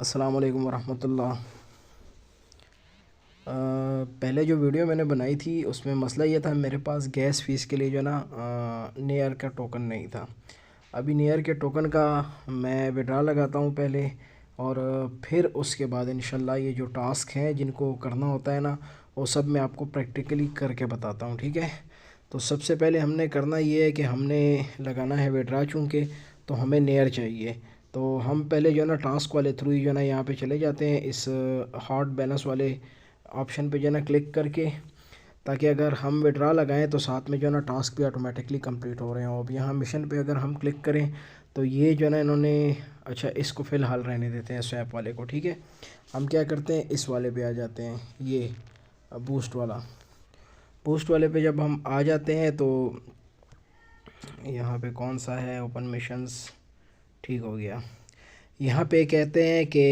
अस्सलाम वालेकुम वरहमतुल्लाह। पहले जो वीडियो मैंने बनाई थी उसमें मसला ये था, मेरे पास गैस फ़ीस के लिए जो है ना नियर का टोकन नहीं था। अभी नियर के टोकन का मैं विड्रा लगाता हूँ पहले, और फिर उसके बाद इंशाल्लाह ये जो टास्क हैं जिनको करना होता है ना, वो सब मैं आपको प्रैक्टिकली करके बताता हूँ, ठीक है। तो सबसे पहले हमने करना ये है कि हमने लगाना है विड्रा, चूँकि तो हमें नियर चाहिए। तो हम पहले जो है ना टास्क वाले थ्रू ही जो है ना यहाँ पे चले जाते हैं, इस हॉट बैलेंस वाले ऑप्शन पे जो है ना क्लिक करके, ताकि अगर हम विड्रा लगाएं तो साथ में जो है ना टास्क भी ऑटोमेटिकली कंप्लीट हो रहे हो। अब यहाँ मिशन पे अगर हम क्लिक करें तो ये जो है ना इन्होंने, अच्छा इसको फ़िलहाल रहने देते हैं स्वैप वाले को, ठीक है। हम क्या करते हैं, इस वाले पे आ जाते हैं, ये बूस्ट वाला। बूस्ट वाले पे जब हम आ जाते हैं तो यहाँ पे कौन सा है, ओपन मिशंस, ठीक हो गया। यहाँ पे कहते हैं कि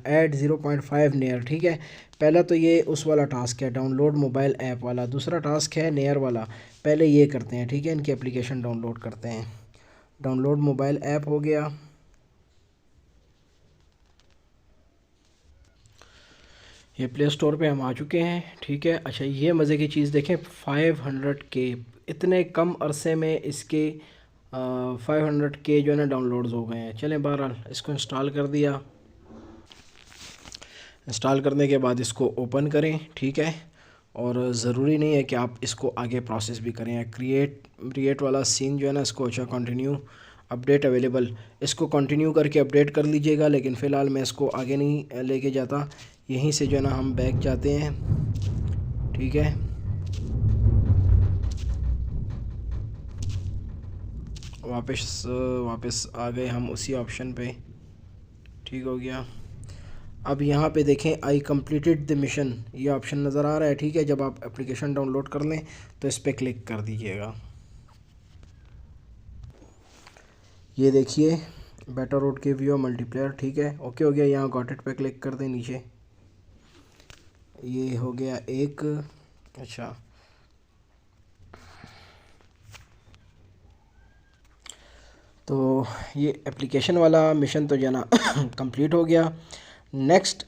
ऐड 0.5 नियर, ठीक है। पहला तो ये उस वाला टास्क है, डाउनलोड मोबाइल ऐप वाला। दूसरा टास्क है नियर वाला, पहले ये करते हैं, ठीक है। इनकी एप्लीकेशन डाउनलोड करते हैं। डाउनलोड मोबाइल ऐप हो गया, ये प्ले स्टोर पे हम आ चुके हैं, ठीक है। अच्छा ये मज़े की चीज़ देखें, 500K, इतने कम अरसे में इसके 500K जो है ना डाउनलोड्स हो गए हैं। चलें, बहरहाल इसको इंस्टॉल कर दिया। इंस्टॉल करने के बाद इसको ओपन करें, ठीक है। और ज़रूरी नहीं है कि आप इसको आगे प्रोसेस भी करें। क्रिएट वाला सीन जो है ना, इसको अच्छा कंटिन्यू अपडेट अवेलेबल, इसको कंटिन्यू करके अपडेट कर लीजिएगा। लेकिन फ़िलहाल मैं इसको आगे नहीं लेके जाता, यहीं से जो है ना हम बैक जाते हैं, ठीक है। वापस वापस आ गए हम उसी ऑप्शन पे, ठीक हो गया। अब यहाँ पे देखें, आई कंप्लीटेड द मिशन, ये ऑप्शन नज़र आ रहा है, ठीक है। जब आप एप्लीकेशन डाउनलोड कर लें तो इस पर क्लिक कर दीजिएगा। ये देखिए, बेटर रोड के व्यू मल्टीप्लेयर, ठीक है, ओके हो गया। यहाँ गॉट इट पे क्लिक कर दें नीचे, ये हो गया एक। अच्छा तो ये एप्लीकेशन वाला मिशन तो जो है ना कंप्लीट हो गया। नेक्स्ट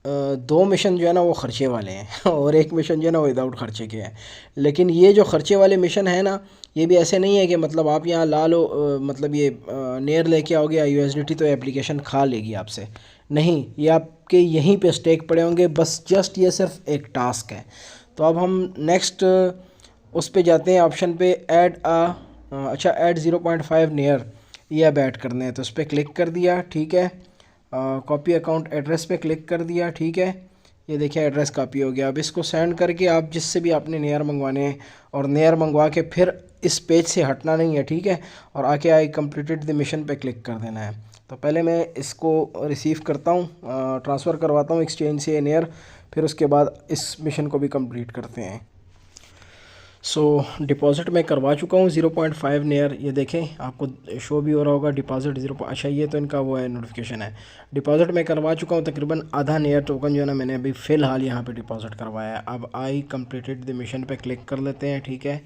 दो मिशन जो है ना वो ख़र्चे वाले हैं और एक मिशन जो है ना वो विदाउट ख़र्चे के हैं। लेकिन ये जो ख़र्चे वाले मिशन है ना, ये भी ऐसे नहीं है कि मतलब आप यहाँ ला लो, मतलब ये नेयर लेके आओगे या यूएसडीटी तो एप्लीकेशन खा लेगी आपसे, नहीं, ये आपके यहीं पे स्टेक पड़े होंगे बस। जस्ट ये सिर्फ एक टास्क है। तो अब हम नेक्स्ट उस पे जाते हैं, ऑप्शन पे ऐड अच्छा ऐड 0.5 नियर, ये अब ऐड करने हैं तो उस पर क्लिक कर दिया, ठीक है। कॉपी अकाउंट एड्रेस पे क्लिक कर दिया, ठीक है। ये देखिए एड्रेस कॉपी हो गया। अब इसको सेंड करके आप जिससे भी आपने नेयर मंगवाने हैं, और नेयर मंगवा के फिर इस पेज से हटना नहीं है, ठीक है। और आके आई कंप्लीटेड द मिशन पे क्लिक कर देना है। तो पहले मैं इसको रिसीव करता हूँ, ट्रांसफ़र करवाता हूँ एक्सचेंज से नेयर, फिर उसके बाद इस मिशन को भी कंप्लीट करते हैं। सो डिपॉज़िट मैं करवा चुका हूँ 0.5 नियर, ये देखें आपको शो भी हो रहा होगा डिपॉज़िट 0। अच्छा ये तो इनका वो है, नोटिफिकेशन है। डिपॉज़िट मैं करवा चुका हूँ, तकरीबन आधा नियर टोकन जो है ना मैंने अभी फ़िलहाल यहाँ पे डिपॉज़िट करवाया है। अब आई कंप्लीटेड द मिशन पे क्लिक कर लेते हैं, ठीक है,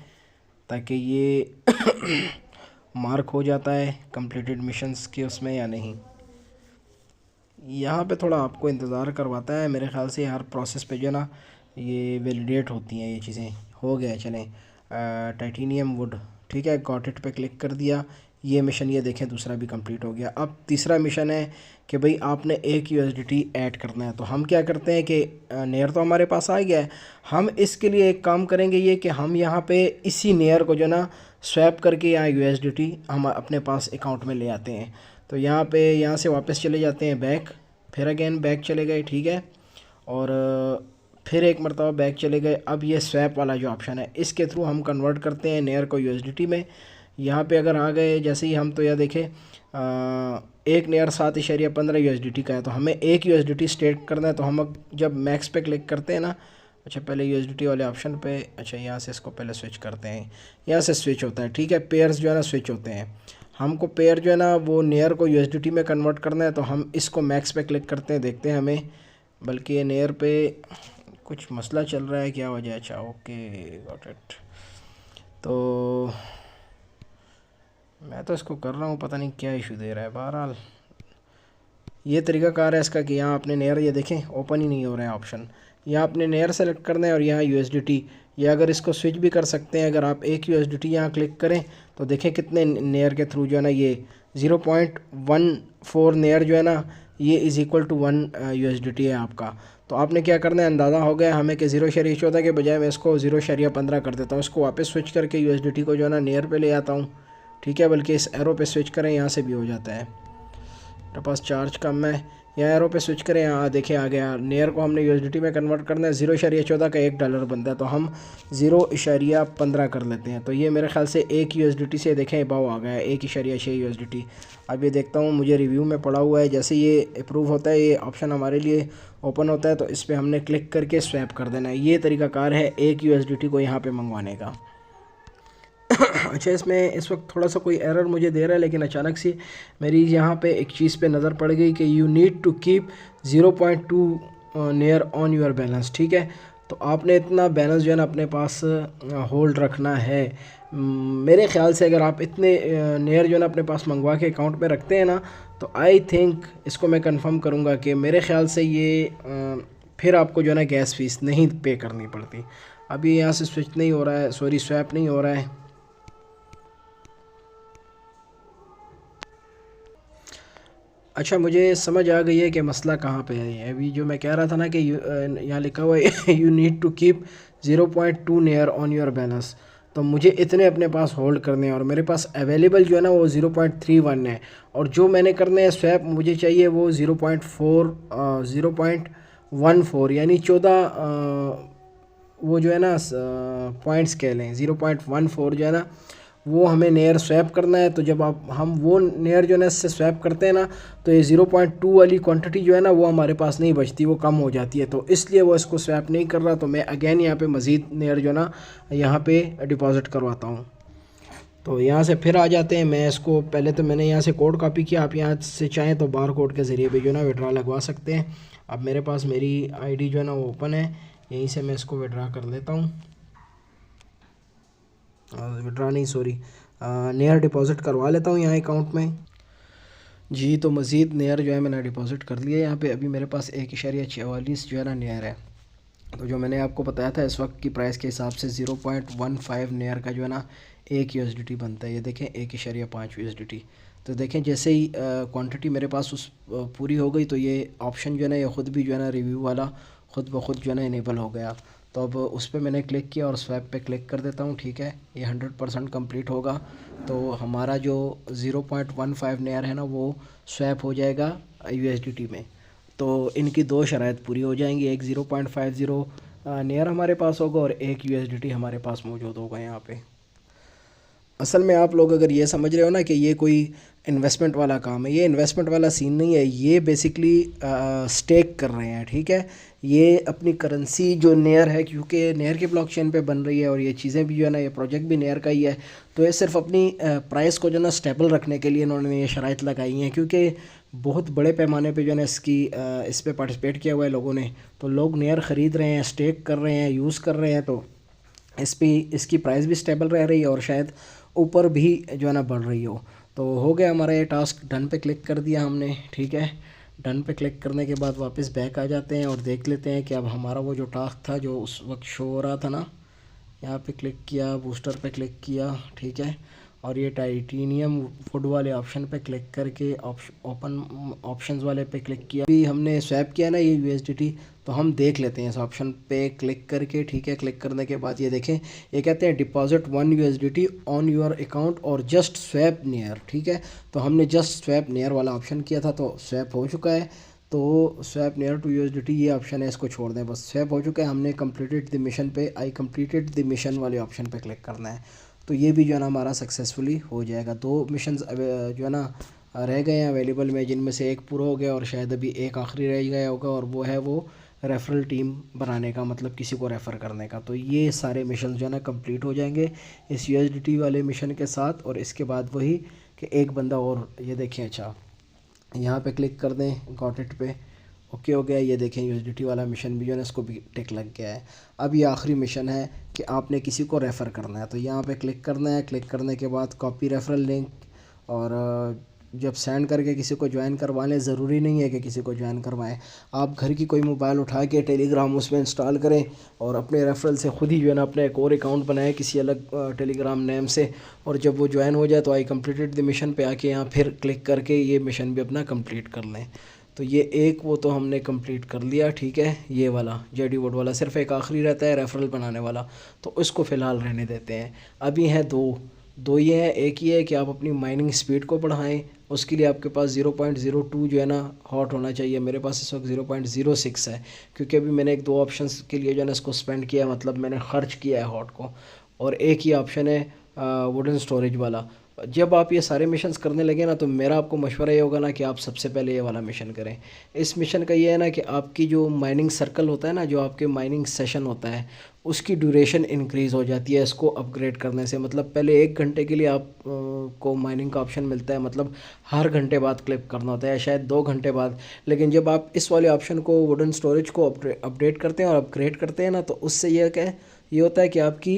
ताकि ये मार्क हो जाता है कंप्लीटेड मिशंस के उसमें या नहीं। यहाँ पे थोड़ा आपको इंतज़ार करवाता है, मेरे ख़्याल से हर प्रोसेस पे जो है ना ये वैलिडेट होती हैं ये चीज़ें। हो गया, चलें, टाइटेनियम वुड, ठीक है, गॉट इट पे क्लिक कर दिया। ये मिशन ये देखें दूसरा भी कंप्लीट हो गया। अब तीसरा मिशन है कि भाई आपने एक यूएसडीटी ऐड करना है। तो हम क्या करते हैं कि नेयर तो हमारे पास आ गया है, हम इसके लिए एक काम करेंगे ये कि हम यहाँ पे इसी नेयर को जो ना स्वैप करके यहाँ यूएसडीटी हम अपने पास अकाउंट में ले आते हैं। तो यहाँ पे यहाँ से वापस चले जाते हैं बैक, फिर अगेन बैक चले गए, ठीक है। और फिर एक मरतबा बैक चले गए। अब ये स्वैप वाला जो ऑप्शन है इसके थ्रू हम कन्वर्ट करते हैं नेयर को यूएसडीटी में। यहाँ पे अगर आ गए, जैसे ही हम तो यह देखें एक नेयर 7.15 यूएसडीटी का है, तो हमें एक यूएसडीटी स्टेट करना है। तो हम अब जब मैक्स पे क्लिक करते हैं ना, अच्छा पहले यूएसडीटी वाले ऑप्शन पे, अच्छा यहाँ से इसको पहले स्विच करते हैं, यहाँ से स्विच होता है, ठीक है। पेयर्स जो है ना स्विच होते हैं, हमको पेयर जो है ना वो नेयर को यूएसडीटी में कन्वर्ट करना है। तो हम इसको मैक्स पे क्लिक करते हैं, देखते हैं हमें, बल्कि ये नेयर पे कुछ मसला चल रहा है, क्या वजह, अच्छा ओके गॉट इट। तो मैं तो इसको कर रहा हूँ, पता नहीं क्या इशू दे रहा है। बहरहाल ये तरीक़ाकार है इसका कि यहाँ आपने नेयर, ये देखें ओपन ही नहीं हो रहा है ऑप्शन, यहाँ आपने नेयर सेलेक्ट करना है और यहाँ USDT, या अगर इसको स्विच भी कर सकते हैं, अगर आप एक USDT यहाँ क्लिक करें तो देखें कितने नेयर के थ्रू जो है ना ये 0.14 नेयर जो है ना ये इज़ इक्वल टू 1 USDT है आपका। तो आपने क्या करना है, अंदाज़ा हो गया हमें कि 0.14 के बजाय मैं इसको 0.15 कर देता हूँ, इसको वापस स्विच करके USDT को जो है ना नेयर पे ले आता हूँ, ठीक है, बल्कि इस एरो पे स्विच करें, यहाँ से भी हो जाता है, मेरे पास चार्ज कम है, यहाँ एरो पे स्विच करें, यहाँ देखें आ गया, नेयर को हमने USDT में कन्वर्ट करना है, 0.14 का $1 बनता है, तो हम 0.15 कर लेते हैं, तो ये मेरे ख्याल से 1 USDT से देखें भाव आ गया है 1.6 USDT। अब ये देखता हूँ, मुझे रिव्यू में पड़ा हुआ है, जैसे ये अप्रूव होता है, ये ऑप्शन हमारे लिए ओपन होता है, तो इस पर हमने क्लिक करके स्वैप कर देना है। ये तरीक़ाकार है 1 USDT को यहाँ पर मंगवाने का। अच्छा, इसमें इस वक्त थोड़ा सा कोई एरर मुझे दे रहा है, लेकिन अचानक से मेरी यहाँ पे एक चीज़ पे नज़र पड़ गई कि you need to keep 0.2 near on your balance, ठीक है, तो आपने इतना बैलेंस जो है ना अपने पास होल्ड रखना है। मेरे ख़्याल से अगर आप इतने नेयर जो है ना अपने पास मंगवा के अकाउंट में रखते हैं ना, तो आई थिंक इसको मैं कंफर्म करूँगा कि मेरे ख़्याल से ये फिर आपको जो है ना गैस फीस नहीं पे करनी पड़ती। अभी यहाँ से स्विच नहीं हो रहा है, सॉरी स्वैप नहीं हो रहा है। अच्छा, मुझे समझ आ गई है कि मसला कहाँ पे है। अभी जो मैं कह रहा था ना कि यहाँ लिखा हुआ है you need to keep 0.2 near on your balance, तो मुझे इतने अपने पास होल्ड करने हैं और मेरे पास अवेलेबल जो है ना वो 0.31 है, और जो मैंने करने हैं स्वैप मुझे चाहिए वो 0.14 यानी 14 वो जो है ना पॉइंट्स कह लें, 0.14 जो है ना वो हमें नेयर स्वैप करना है। तो जब हम वो नेयर जो है ना इससे स्वैप करते हैं ना, तो ये 0.2 वाली क्वांटिटी जो है ना वो हमारे पास नहीं बचती, वो कम हो जाती है, तो इसलिए वो इसको स्वैप नहीं कर रहा। तो मैं अगेन यहाँ पे मज़ीद नेयर जो है ना यहाँ पे डिपॉज़िट करवाता हूँ। तो यहाँ से फिर आ जाते हैं, मैं इसको पहले तो मैंने यहाँ से कोड कॉपी किया, आप यहाँ से चाहें तो बार कोड के ज़रिए भी जो है ना विड्रा लगवा सकते हैं। अब मेरे पास मेरी ID जो है ना वो ओपन है, यहीं से मैं इसको विड्रा कर लेता हूँ, विड्रा नहीं सॉरी नेयर डिपॉज़िट करवा लेता हूँ यहाँ अकाउंट में जी। तो मज़ीद नेयर जो है मैंने डिपॉज़िट कर लिया यहाँ पे। अभी मेरे पास 1.44 जो है ना नेयर है। तो जो मैंने आपको बताया था इस वक्त की प्राइस के हिसाब से 0.15 नेयर का जो है ना 1 USDT बनता है। ये देखें 1.5 USDT। तो देखें जैसे ही क्वांटिटी मेरे पास उस पूरी हो गई, तो ये ऑप्शन जो है ना ये ख़ुद भी जो है ना रिव्यू वाला ख़ुद ब खुद जो है ना इनेबल हो गया। तो अब उस पर मैंने क्लिक किया और स्वैप पे क्लिक कर देता हूँ, ठीक है, ये 100% कंप्लीट होगा। तो हमारा जो 0.15 नेयर है ना वो स्वैप हो जाएगा USDT में। तो इनकी दो शराइत पूरी हो जाएंगी, एक 0.50 नेयर हमारे पास होगा और एक USDT हमारे पास मौजूद होगा यहाँ पे। असल में आप लोग अगर ये समझ रहे हो ना कि ये कोई इन्वेस्टमेंट वाला काम है, ये इन्वेस्टमेंट वाला सीन नहीं है, ये बेसिकली स्टेक कर रहे हैं, ठीक है। ये अपनी करेंसी जो नेयर है, क्योंकि नेयर की ब्लॉकचेन पे बन रही है और ये चीज़ें भी जो है ना ये प्रोजेक्ट भी नेयर का ही है, तो ये सिर्फ अपनी प्राइस को जो है ना स्टेबल रखने के लिए इन्होंने ये शराइत लगाई हैं, क्योंकि बहुत बड़े पैमाने पे जो है ना इस पर पार्टिसिपेट किया हुआ है लोगों ने। तो लोग नेयर ख़रीद रहे हैं, स्टेक कर रहे हैं, यूज़ कर रहे हैं, तो इसकी प्राइस भी स्टेबल रह रही है और शायद ऊपर भी जो है ना बढ़ रही हो हो गया हमारा ये टास्क। डन पे क्लिक कर दिया हमने, ठीक है। डन पे क्लिक करने के बाद वापस बैक आ जाते हैं और देख लेते हैं कि अब हमारा वो जो टास्क था जो उस वक्त शो हो रहा था ना, यहाँ पे क्लिक किया, बूस्टर पे क्लिक किया, ठीक है, और ये टाइटेनियम वुड वाले ऑप्शन पे क्लिक करके ओपन ऑप्शंस वाले पे क्लिक किया। अभी हमने स्वैप किया ना ये USDT, तो हम देख लेते हैं इस ऑप्शन पे क्लिक करके, ठीक है। क्लिक करने के बाद ये देखें, ये कहते हैं deposit 1 USDT on your account और जस्ट स्वैप नियर, ठीक है। तो हमने जस्ट स्वैप नियर वाला ऑप्शन किया था, तो स्वैप हो चुका है। तो स्वैप नियर टू USDT ये ऑप्शन है, इसको छोड़ दें, बस स्वैप हो चुका है। हमने कंप्लीटेड द मिशन पे आई कंप्लीटेड द मिशन वाले ऑप्शन पे क्लिक करना है, तो ये भी जो है ना हमारा सक्सेसफुली हो जाएगा। 2 मिशंस जो है ना रह गए हैं अवेलेबल में, जिनमें से एक पूरा हो गया और शायद अभी एक आखिरी रह गया होगा, और वो है वो रेफरल टीम बनाने का, मतलब किसी को रेफ़र करने का। तो ये सारे मिशन जो है ना कंप्लीट हो जाएंगे इस USDT वाले मिशन के साथ। और इसके बाद वही कि एक बंदा और, ये देखें, अच्छा यहाँ पे क्लिक कर दें, गॉट इट पे ओके हो गया। ये देखें USDT वाला मिशन भी जो है ना इसको भी टिक लग गया है। अब ये आखिरी मिशन है कि आपने किसी को रेफ़र करना है, तो यहाँ पे क्लिक करना है। क्लिक करने के बाद कॉपी रेफरल लिंक, और जब सेंड करके किसी को ज्वाइन करवा लें, ज़रूरी नहीं है कि किसी को ज्वाइन करवाएं। आप घर की कोई मोबाइल उठा के टेलीग्राम उसमें इंस्टॉल करें और अपने रेफरल से ख़ुद ही जो है ना अपना एक और अकाउंट बनाएं किसी अलग टेलीग्राम नेम से, और जब वो ज्वाइन हो जाए तो आई कंप्लीटेड द मिशन पे आके यहाँ फिर क्लिक करके ये मिशन भी अपना कंप्लीट कर लें। तो ये एक वो तो हमने कंप्लीट कर लिया, ठीक है। ये वाला जेडी वोड वाला सिर्फ एक आखिरी रहता है रेफरल बनाने वाला, तो इसको फ़िलहाल रहने देते हैं। अभी हैं दो ये हैं। एक ये है कि आप अपनी माइनिंग स्पीड को बढ़ाएं, उसके लिए आपके पास 0.02 जो है ना हॉट होना चाहिए। मेरे पास इस वक्त 0.06 है, क्योंकि अभी मैंने एक दो ऑप्शंस के लिए जो है ना इसको स्पेंड किया है, मतलब मैंने ख़र्च किया है हॉट को। और एक ही ऑप्शन है वुडन स्टोरेज वाला। जब आप ये सारे मिशंस करने लगे ना, तो मेरा आपको मशवरा ये होगा ना कि आप सबसे पहले ये वाला मिशन करें। इस मिशन का ये है ना कि आपकी जो माइनिंग सर्कल होता है ना, जो आपके माइनिंग सेशन होता है, उसकी ड्यूरेशन इंक्रीज़ हो जाती है इसको अपग्रेड करने से। मतलब पहले 1 घंटे के लिए आप को माइनिंग का ऑप्शन मिलता है, मतलब हर घंटे बाद क्लिक करना होता है, शायद 2 घंटे बाद। लेकिन जब आप इस वाले ऑप्शन को वुडन स्टोरेज को अपडेट करते हैं और अपग्रेड करते हैं ना, तो उससे ये होता है कि आपकी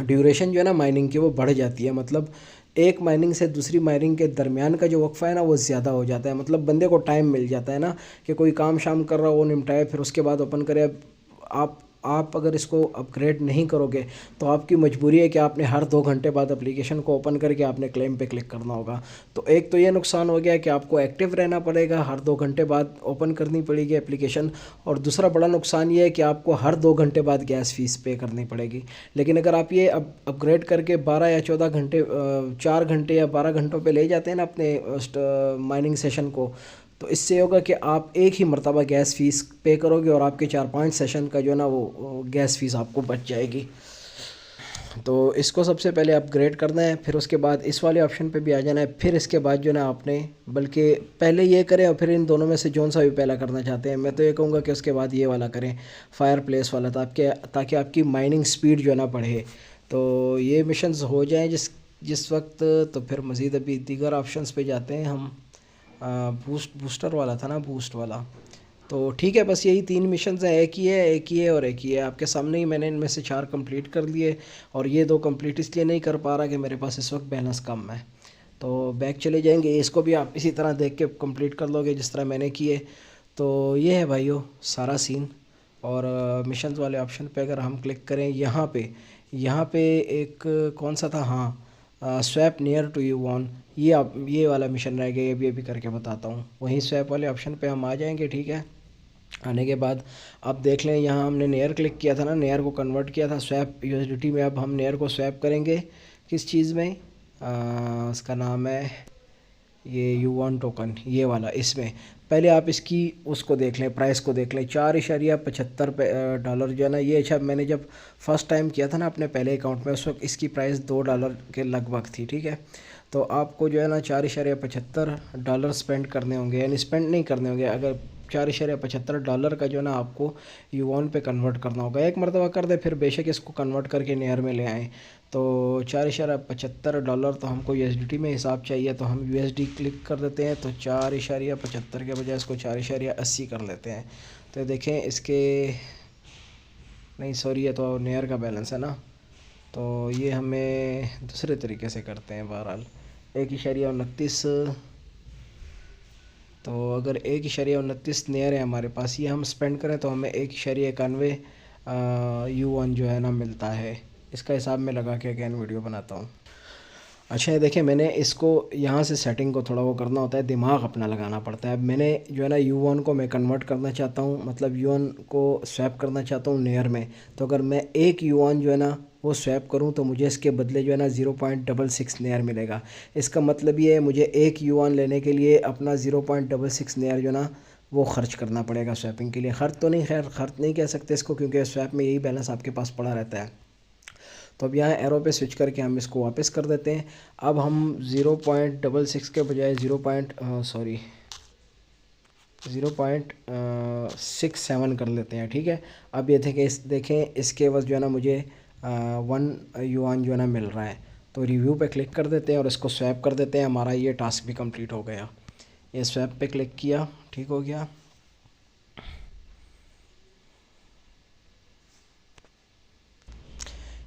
ड्यूरेशन जो है ना माइनिंग की वो बढ़ जाती है। मतलब एक माइनिंग से दूसरी माइनिंग के दरमियान का जो वक्फ़ा है ना वो ज़्यादा हो जाता है। मतलब बंदे को टाइम मिल जाता है ना कि कोई काम शाम कर रहा हो वो निपटाए, फिर उसके बाद ओपन करे। अब आप अगर इसको अपग्रेड नहीं करोगे तो आपकी मजबूरी है कि आपने हर 2 घंटे बाद एप्लीकेशन को ओपन करके आपने क्लेम पे क्लिक करना होगा। तो एक तो ये नुकसान हो गया कि आपको एक्टिव रहना पड़ेगा, हर 2 घंटे बाद ओपन करनी पड़ेगी एप्लीकेशन। और दूसरा बड़ा नुकसान ये है कि आपको हर 2 घंटे बाद गैस फीस पे करनी पड़ेगी। लेकिन अगर आप ये अपग्रेड करके 12 या 14 घंटे 4 घंटे या 12 घंटों पे ले जाते हैं ना अपने माइनिंग सेशन को, तो इससे होगा कि आप एक ही मरतबा गैस फ़ीस पे करोगे और आपके 4-5 सेशन का जो है ना वो गैस फ़ीस आपको बच जाएगी। तो इसको सबसे पहले अपग्रेड करना है, फिर उसके बाद इस वाले ऑप्शन पे भी आ जाना है। फिर इसके बाद जो है ना आपने, बल्कि पहले ये करें और फिर इन दोनों में से जौन सा भी पहला करना चाहते हैं, मैं तो ये कहूँगा कि उसके बाद ये वाला करें, फायर प्लेस वाला, ताकि आपकी माइनिंग स्पीड जो है ना बढ़े। तो ये मिशंस हो जाएँ जिस वक्त, तो फिर मज़ीद अभी दीगर ऑप्शंस पे जाते हैं हम। बूस्टर वाला था ना, बूस्ट वाला। तो ठीक है, बस यही 3 मिशंस हैं, एक ही है, एक ही है और एक ही है। आपके सामने ही मैंने इनमें से 4 कंप्लीट कर लिए, और ये 2 कंप्लीट इसलिए नहीं कर पा रहा कि मेरे पास इस वक्त बैलेंस कम है। तो बैक चले जाएंगे, इसको भी आप इसी तरह देख के कंप्लीट कर लोगे जिस तरह मैंने किए। तो ये है भाइयों सारा सीन। और मिशंस वाले ऑप्शन पे अगर हम क्लिक करें, यहाँ पे एक कौन सा था, हाँ, swap near to you one, ये वाला मिशन रह गया। ये भी करके बताता हूँ। वहीं स्वैप वाले ऑप्शन पे हम आ जाएंगे, ठीक है। आने के बाद अब देख लें, यहाँ हमने नेयर क्लिक किया था ना, नेयर को कन्वर्ट किया था स्वैप यूएसडीटी में। अब हम नेयर को स्वैप करेंगे किस चीज़ में, उसका नाम है ये U1 टोकन, ये वाला। इसमें पहले आप इसकी उसको देख लें, प्राइस को देख लें, $4.75 जो है ना ये। अच्छा, मैंने जब फ़र्स्ट टाइम किया था ना अपने पहले अकाउंट में, उस वक्त इसकी प्राइस $2 के लगभग थी, ठीक है। तो आपको जो है ना $4.75 स्पेंड करने होंगे, यानी स्पेंड नहीं करने होंगे। अगर $4.75 का जो है ना आपको U1 पे कन्वर्ट करना होगा। एक मरतबा कर दे, फिर बेशक इसको कन्वर्ट करके नेयर में ले आएँ। तो $4.75 तो हमको USDT में हिसाब चाहिए, तो हम USD क्लिक कर देते हैं। तो 4.75 के बजाय इसको 4.80 कर लेते हैं। तो देखें इसके, नहीं सॉरी, ये तो नेयर का बैलेंस है ना, तो ये हमें दूसरे तरीके से करते हैं। बहरहाल 1.29, तो अगर 1.29 नेयर है हमारे पास, ये हम स्पेंड करें तो हमें 1.91 U1 जो है ना मिलता है। इसका हिसाब में लगा के अगेन वीडियो बनाता हूँ। अच्छा ये देखिए, मैंने इसको यहाँ से सेटिंग को थोड़ा वो करना होता है, दिमाग अपना लगाना पड़ता है। अब मैंने जो है ना U1 को मैं कन्वर्ट करना चाहता हूँ, मतलब U1 को स्वैप करना चाहता हूँ नेयर में। तो अगर मैं एक U1 जो है ना वो स्वैप करूँ तो मुझे इसके बदले जो है ना 0.66 नेयर मिलेगा। इसका मतलब ये है मुझे एक U1 लेने के लिए अपना 0.66 नेयर जो है ना वो ख़र्च करना पड़ेगा स्वैपिंग के लिए। ख़र्च तो नहीं, खैर ख़र्च नहीं कह सकते इसको, क्योंकि स्वैप में यही बैलेंस आपके पास पड़ा रहता है। तो अब यहाँ एरो पे स्विच करके हम इसको वापस कर देते हैं। अब हम 0.66 के बजाय 0.67 कर लेते हैं, ठीक है। अब ये देखें इसके बस जो है ना मुझे 1 U1 जो है ना मिल रहा है। तो रिव्यू पे क्लिक कर देते हैं और इसको स्वैप कर देते हैं। हमारा ये टास्क भी कंप्लीट हो गया। ये स्वैप पे क्लिक किया, ठीक हो गया।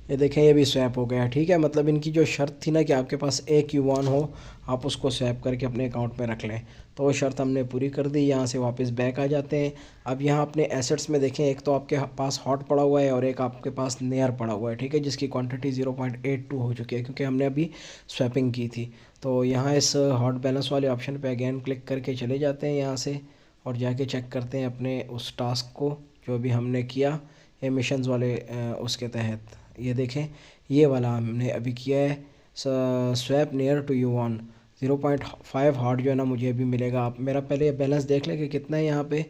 ये देखें ये भी स्वैप हो गया, ठीक है। मतलब इनकी जो शर्त थी ना कि आपके पास एक युवान हो, आप उसको स्वैप करके अपने अकाउंट में रख लें, तो वो शर्त हमने पूरी कर दी। यहाँ से वापस बैक आ जाते हैं। अब यहाँ अपने एसेट्स में देखें, एक तो आपके पास हॉट पड़ा हुआ है और एक आपके पास नेयर पड़ा हुआ है, ठीक है, जिसकी क्वांटिटी 0.82 हो चुकी है क्योंकि हमने अभी स्वैपिंग की थी। तो यहाँ इस हॉट बैलेंस वाले ऑप्शन पे अगेन क्लिक करके चले जाते हैं यहाँ से, और जाके चेक करते हैं अपने उस टास्क को जो भी हमने किया एमिशंस वाले उसके तहत। ये देखें ये वाला हमने अभी किया है, swap near to you one 0.5 hot जो है ना मुझे अभी मिलेगा। आप मेरा पहले बैलेंस देख लें कि कितना है यहाँ पे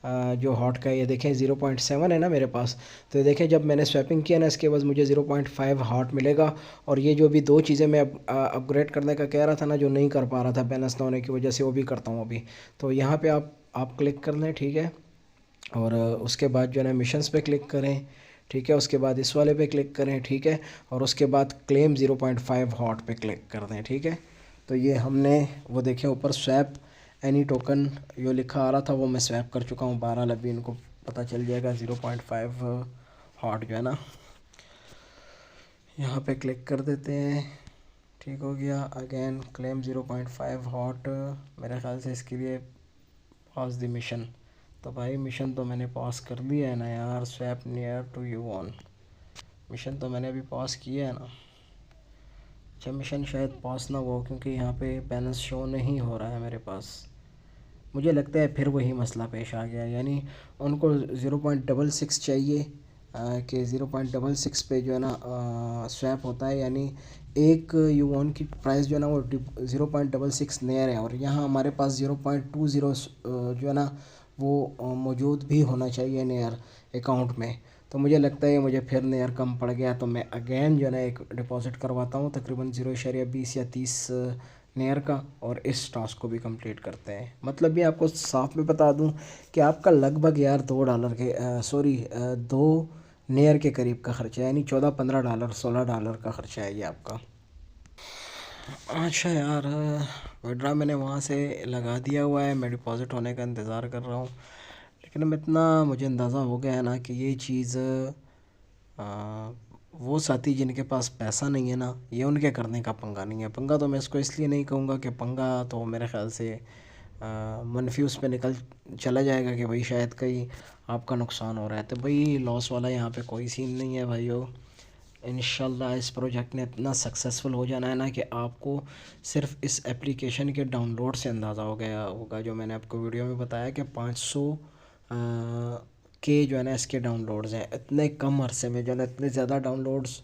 जो हॉट का है। ये देखें 0.7 है ना मेरे पास। तो ये देखें जब मैंने स्वैपिंग किया ना इसके बाद मुझे 0.5 हॉट मिलेगा। और ये जो भी दो चीज़ें मैं अपग्रेड करने का कह रहा था ना, जो नहीं कर पा रहा था बैलेंस ना होने की वजह से, वो भी करता हूँ अभी। तो यहाँ पे आप क्लिक कर लें, ठीक है। और उसके बाद जो है ना मिशंस पे क्लिक करें, ठीक है। उसके बाद इस वाले पे क्लिक करें, ठीक है। और उसके बाद क्लेम 0.5 हॉट पे क्लिक कर दें, ठीक है। तो ये हमने वो देखें ऊपर स्वैप एनी टोकन जो लिखा आ रहा था वो मैं स्वैप कर चुका हूँ। 12 अभी इनको पता चल जाएगा 0.5 हॉट जो है ना। यहाँ पे क्लिक कर देते हैं, ठीक हो गया। अगेन क्लेम 0.5 हॉट, मेरे ख्याल से इसके लिए पास द मिशन। तो भाई मिशन तो मैंने पास कर दिया है ना यार, swap near to you one mission तो मैंने अभी पास किया है ना। अच्छा मिशन शायद पास ना हो क्योंकि यहाँ पे बैलेंस शो नहीं हो रहा है मेरे पास। मुझे लगता है फिर वही मसला पेश आ गया, यानी उनको 0.66 चाहिए कि 0.66 पे जो है ना स्वैप होता है, यानी एक यूवॉन की प्राइस जो है ना वो 0.66 नेयर है, और यहाँ हमारे पास 0.20 जो है ना वो मौजूद भी होना चाहिए नेयर अकाउंट में। तो मुझे लगता है मुझे फिर नेयर कम पड़ गया, तो मैं अगेन जो है ना एक डिपॉज़िट करवाता हूँ तकरीबन 0.20 या 30 नेयर का, और इस टास्क को भी कंप्लीट करते हैं। मतलब भी आपको साफ में बता दूं कि आपका लगभग यार $2 के सॉरी 2 नेयर के करीब का ख़र्चा है, यानी $14-15 $16 का ख़र्चा है ये आपका। अच्छा यार विड्रा मैंने वहाँ से लगा दिया हुआ है, मैं डिपॉज़िट होने का इंतज़ार कर रहा हूँ। लेकिन अब इतना मुझे अंदाज़ा हो गया है ना कि ये चीज़ वो साथी जिनके पास पैसा नहीं है ना, ये उनके करने का पंगा नहीं है। पंगा तो मैं इसको इसलिए नहीं कहूँगा कि पंगा तो मेरे ख़्याल से मनफी उस पे निकल चला जाएगा कि भाई शायद कहीं आपका नुकसान हो रहा है। तो भाई लॉस वाला यहाँ पे कोई सीन नहीं है भाइयों। इंशाल्लाह इस प्रोजेक्ट ने इतना सक्सेसफुल हो जाना है ना कि आपको सिर्फ इस एप्लीकेशन के डाउनलोड से अंदाज़ा हो गया होगा, जो मैंने आपको वीडियो में बताया कि 500 के जो है ना इसके डाउनलोड्स हैं इतने कम अरसे में, जो है ना इतने ज़्यादा डाउनलोड्स।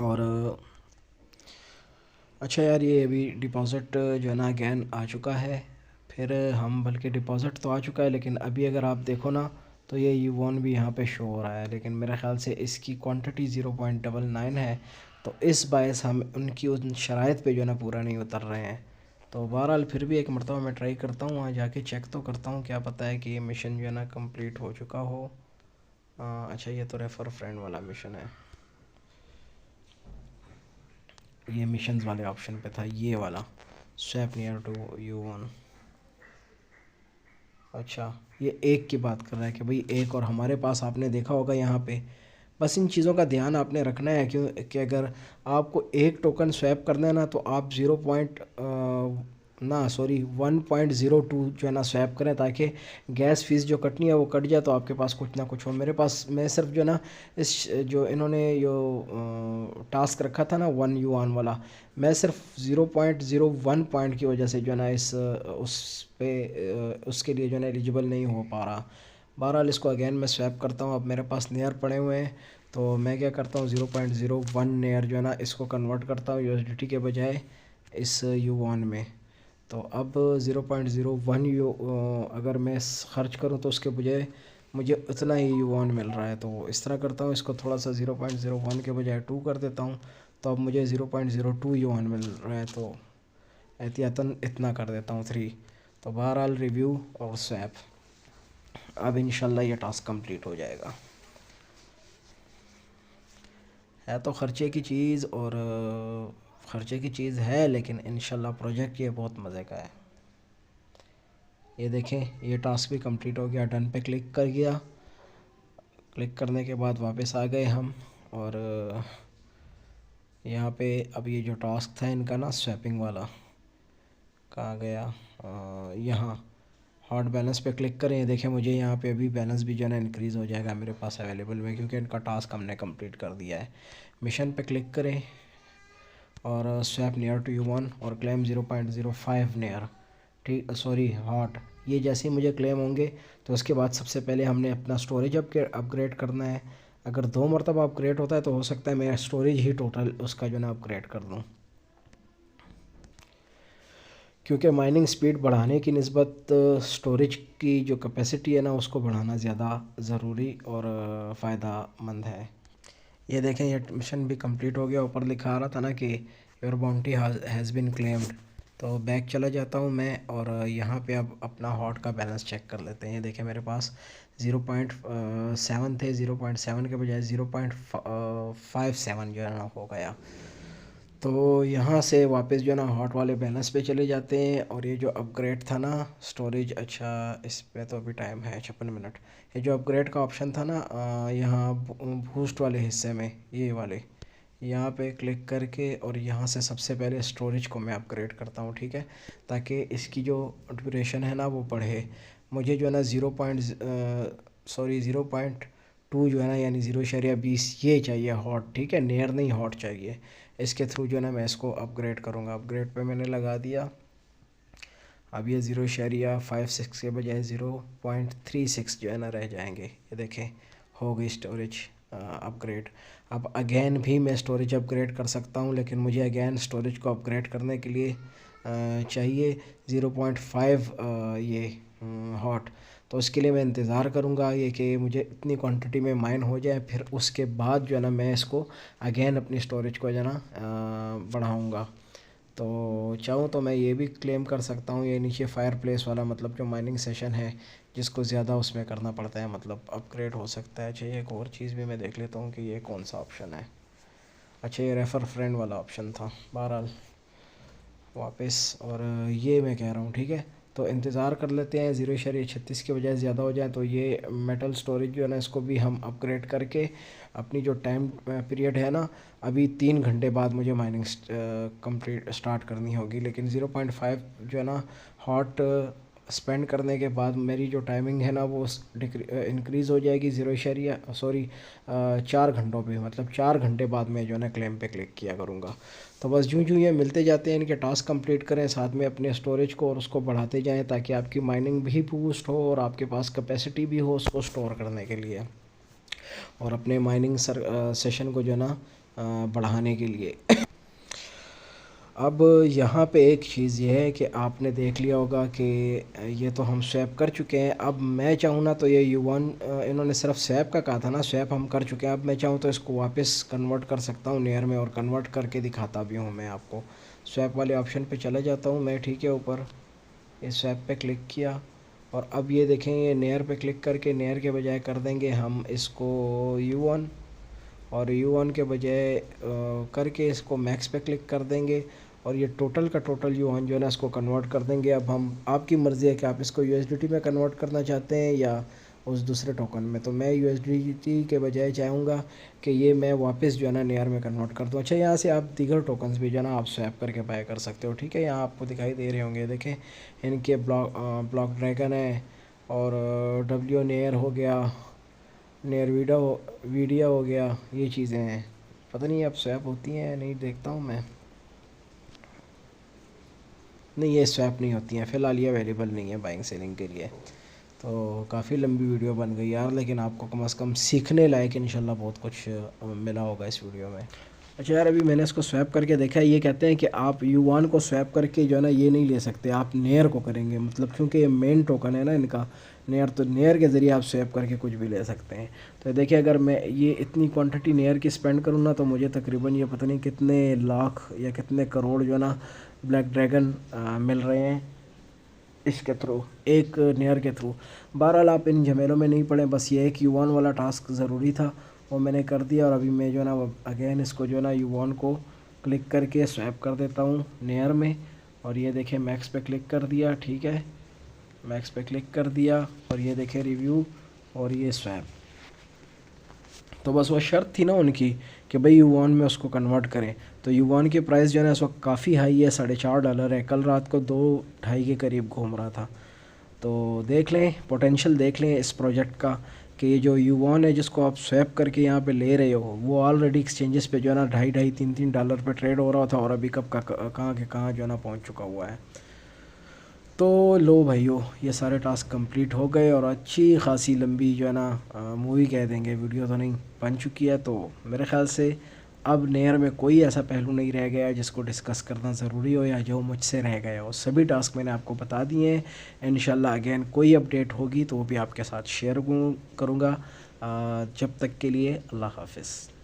और अच्छा यार ये अभी डिपॉज़िट जो है ना अगेन आ चुका है। फिर हम बल्कि डिपॉज़िट तो आ चुका है, लेकिन अभी अगर आप देखो ना तो ये यूवॉन भी यहाँ पे शो हो रहा है, लेकिन मेरे ख़्याल से इसकी क्वांटिटी 0.99 है। तो इस बायस हम उनकी उन शराइत पे जो है ना पूरा नहीं उतर रहे हैं। तो बहरहाल फिर भी एक मरतबा मैं ट्राई करता हूँ, वहाँ जाके चेक तो करता हूँ, क्या पता है कि ये मिशन जो है ना कंप्लीट हो चुका हो। अच्छा ये तो रेफ़र फ्रेंड वाला मिशन है, ये मिशंस वाले ऑप्शन पे था ये वाला, swap near to you one. अच्छा ये एक की बात कर रहा है कि भाई एक, और हमारे पास आपने देखा होगा यहाँ पे, बस इन चीज़ों का ध्यान आपने रखना है क्यों कि अगर आपको एक टोकन स्वैप करना है ना तो आप 1.02 जो है ना स्वैप करें, ताकि गैस फीस जो कटनी है वो कट जाए, तो आपके पास कुछ ना कुछ हो। मेरे पास मैं सिर्फ जो है ना इस जो इन्होंने जो टास्क रखा था ना 1 युआन वाला, मैं सिर्फ 0.01 पॉइंट की वजह से जो है ना इस उस पे उसके लिए जो है ना एलिजिबल नहीं हो पा रहा। बहरहाल इसको अगेन मैं स्वैप करता हूँ। अब मेरे पास नेयर पड़े हुए हैं, तो मैं क्या करता हूँ 0.01 नेयर जो है ना इसको कन्वर्ट करता हूँ यूएसडीटी के बजाय इस युआन में। तो अब 0.01 अगर मैं ख़र्च करूँ तो उसके बजाय मुझे उतना ही युआन मिल रहा है। तो इस तरह करता हूँ, इसको थोड़ा सा 0.01 के बजाय 2 कर देता हूँ, तो अब मुझे 0.02 युआन मिल रहा है। तो एहतियातन इतना कर देता हूँ 3। तो बहरहाल रिव्यू और स्वैप, अब इंशाल्लाह ये टास्क कंप्लीट हो जाएगा। है तो ख़र्चे की चीज़, और ख़र्चे की चीज़ है, लेकिन इंशाल्लाह प्रोजेक्ट ये बहुत मज़े का है। ये देखें ये टास्क भी कंप्लीट हो गया, डन पे क्लिक कर गया। क्लिक करने के बाद वापस आ गए हम, और यहाँ पे अब ये जो टास्क था इनका ना स्वैपिंग वाला, कहाँ गया, यहाँ हॉट बैलेंस पे क्लिक करें। देखें मुझे यहाँ पे अभी बैलेंस भी जो है ना इंक्रीज़ हो जाएगा मेरे पास अवेलेबल में, क्योंकि इनका टास्क हमने कंप्लीट कर दिया है। मिशन पे क्लिक करें और स्वैप नियर टू U1 और क्लेम 0.05 नियर, ठीक, सॉरी हॉट। ये जैसे ही मुझे क्लेम होंगे तो उसके बाद सबसे पहले हमने अपना स्टोरेज अपग्रेड करना है। अगर 2 मरतबा अपग्रेड होता है तो हो सकता है मेरा स्टोरेज ही टोटल उसका जो ना अपग्रेड कर दूँ, क्योंकि माइनिंग स्पीड बढ़ाने की निस्बत स्टोरेज की जो कैपेसिटी है ना उसको बढ़ाना ज़्यादा ज़रूरी और फ़ायदा मंद है। ये देखें ये मिशन भी कंप्लीट हो गया। ऊपर लिखा आ रहा था ना कि your bounty has been claimed. तो बैक चला जाता हूँ मैं और यहाँ पे अब अपना हॉट का बैलेंस चेक कर लेते हैं। ये देखें मेरे पास 0.7 थे, 0.7 के बजाय 0.57 जो है ना हो गया। तो यहाँ से वापस जो है ना हॉट वाले बैलेंस पे चले जाते हैं। और ये जो अपग्रेड था ना स्टोरेज, अच्छा इस पे तो अभी टाइम है 56 मिनट। ये जो अपग्रेड का ऑप्शन था ना यहाँ बूस्ट वाले हिस्से में, ये वाले यहाँ पे क्लिक करके और यहाँ से सबसे पहले स्टोरेज को मैं अपग्रेड करता हूँ, ठीक है, ताकि इसकी जो ड्यूरेशन है ना वो बढ़े। मुझे जो है ना 0.2 जो है ना यानी 0.20 ये चाहिए हॉट, ठीक है, नियर नहीं हॉट चाहिए। इसके थ्रू जो है ना मैं इसको अपग्रेड करूँगा। अपग्रेड पे मैंने लगा दिया। अब ये 0.56 के बजाय 0.36 जो है ना रह जाएंगे। ये देखें हो गई स्टोरेज अपग्रेड। अब अगेन भी मैं स्टोरेज अपग्रेड कर सकता हूँ, लेकिन मुझे अगेन स्टोरेज को अपग्रेड करने के लिए चाहिए 0.5 ये हॉट। तो इसके लिए मैं इंतज़ार करूँगा ये कि मुझे इतनी क्वांटिटी में माइन हो जाए, फिर उसके बाद जो है ना मैं इसको अगेन अपनी स्टोरेज को जो है ना बढ़ाऊँगा। तो चाहूँ तो मैं ये भी क्लेम कर सकता हूँ, ये नीचे फायर प्लेस वाला, मतलब जो माइनिंग सेशन है जिसको ज़्यादा उसमें करना पड़ता है, मतलब अपग्रेड हो सकता है। अच्छा एक और चीज़ भी मैं देख लेता हूँ कि ये कौन सा ऑप्शन है। अच्छा ये रेफ़र फ्रेंड वाला ऑप्शन था। बहरहाल वापस, और ये मैं कह रहा हूँ, ठीक है, तो इंतज़ार कर लेते हैं 0.36 के बजाय ज़्यादा हो जाए। तो ये मेटल स्टोरेज जो है ना इसको भी हम अपग्रेड करके अपनी जो टाइम पीरियड है ना, अभी 3 घंटे बाद मुझे माइनिंग कंप्लीट स्टार्ट करनी होगी। लेकिन 0.5 जो है ना हॉट स्पेंड करने के बाद मेरी जो टाइमिंग है ना वो इंक्रीज़ हो जाएगी 4 घंटों पे, मतलब 4 घंटे बाद मैं जो है ना क्लेम पे क्लिक किया करूँगा। तो बस यूँ यूँ ये मिलते जाते हैं, इनके टास्क कंप्लीट करें, साथ में अपने स्टोरेज को और उसको बढ़ाते जाएं, ताकि आपकी माइनिंग भी बूस्ट हो और आपके पास कैपेसिटी भी हो उसको स्टोर करने के लिए और अपने माइनिंग सेशन को जो है ना बढ़ाने के लिए। अब यहाँ पे एक चीज़ ये है कि आपने देख लिया होगा कि ये तो हम स्वैप कर चुके हैं। अब मैं चाहूँ ना तो ये U1 इन्होंने सिर्फ स्वैप का कहा था ना, स्वैप हम कर चुके हैं। अब मैं चाहूँ तो इसको वापस कन्वर्ट कर सकता हूँ नियर में, और कन्वर्ट करके दिखाता भी हूँ मैं आपको। स्वैप वाले ऑप्शन पे चला जाता हूँ मैं, ठीक है, ऊपर ये स्वैप पे क्लिक किया और अब ये देखें ये नियर पे क्लिक करके नियर के बजाय कर देंगे हम इसको U1, और U1 के बजाय करके इसको मैक्स पे क्लिक कर देंगे और ये टोटल का टोटल U1 जो है ना इसको कन्वर्ट कर देंगे। अब हम आपकी मर्ज़ी है कि आप इसको USDT में कन्वर्ट करना चाहते हैं या उस दूसरे टोकन में। तो मैं USDT के बजाय चाहूँगा कि ये मैं वापस जो है ना नियर में कन्वर्ट कर दूँ। अच्छा यहाँ से आप दीगर टोकन्स भी जो है ना आप स्वैप करके बाय कर सकते हो, ठीक है, यहाँ आपको दिखाई दे रहे होंगे, देखें इनके ब्लॉक ड्रैगन है और W नियर हो गया, नियर वीडियो हो गया, ये चीज़ें हैं। पता नहीं अब स्वैप होती हैं नहीं, देखता हूँ मैं। नहीं ये स्वैप नहीं होती हैं फ़िलहाल, ये अवेलेबल नहीं है बाइंग सेलिंग के लिए। तो काफ़ी लंबी वीडियो बन गई यार, लेकिन आपको कम से कम सीखने लायक इंशाल्लाह बहुत कुछ मिला होगा इस वीडियो में। अच्छा यार अभी मैंने इसको स्वैप करके देखा है, ये कहते हैं कि आप U1 को स्वैप करके जो है ना ये नहीं ले सकते, आप नेयर को करेंगे, मतलब क्योंकि ये मेन टोकन है ना इनका नेयर, तो नेयर के ज़रिए आप स्वैप करके कुछ भी ले सकते हैं। तो देखिए अगर मैं ये इतनी क्वांटिटी नेयर की स्पेंड करूँ ना तो मुझे तकरीबन ये पता नहीं कितने लाख या कितने करोड़ जो है ना ब्लैक ड्रैगन मिल रहे हैं इसके थ्रू, एक नेयर के थ्रू। बहरहाल आप इन झमेलों में नहीं पड़े, बस ये एक U1 वाला टास्क ज़रूरी था वो मैंने कर दिया। और अभी मैं जो है ना अगेन इसको जो है ना U1 को क्लिक करके स्वैप कर देता हूँ नेयर में, और ये देखें मैक्स पे क्लिक कर दिया, ठीक है, मैक्स पे क्लिक कर दिया और ये देखें रिव्यू और ये स्वैप। तो बस वो शर्त थी ना उनकी कि भाई युवान में उसको कन्वर्ट करें। तो युवान की प्राइस जो है ना इस वक्त काफ़ी हाई है, $4.5 है। कल रात को 2-2.5 के करीब घूम रहा था। तो देख लें, पोटेंशियल देख लें इस प्रोजेक्ट का कि ये जो युवान है जिसको आप स्वैप करके यहाँ पे ले रहे हो, वो ऑलरेडी एक्सचेंजेस पे जो है ना $2.5-3 पे ट्रेड हो रहा था, और अभी कब का कहाँ के कहाँ जो है ना पहुँच चुका हुआ है। तो लो भाइयों, ये सारे टास्क कंप्लीट हो गए और अच्छी खासी लंबी जो है ना मूवी कह देंगे, वीडियो तो नहीं, बन चुकी है। तो मेरे ख़्याल से अब नेयर में कोई ऐसा पहलू नहीं रह गया है जिसको डिस्कस करना ज़रूरी हो या जो मुझसे रह गया हो। सभी टास्क मैंने आपको बता दिए हैं। इंशाल्लाह अगेन कोई अपडेट होगी तो वो भी आपके साथ शेयर करूँगा। जब तक के लिए अल्लाह हाफ़िज़।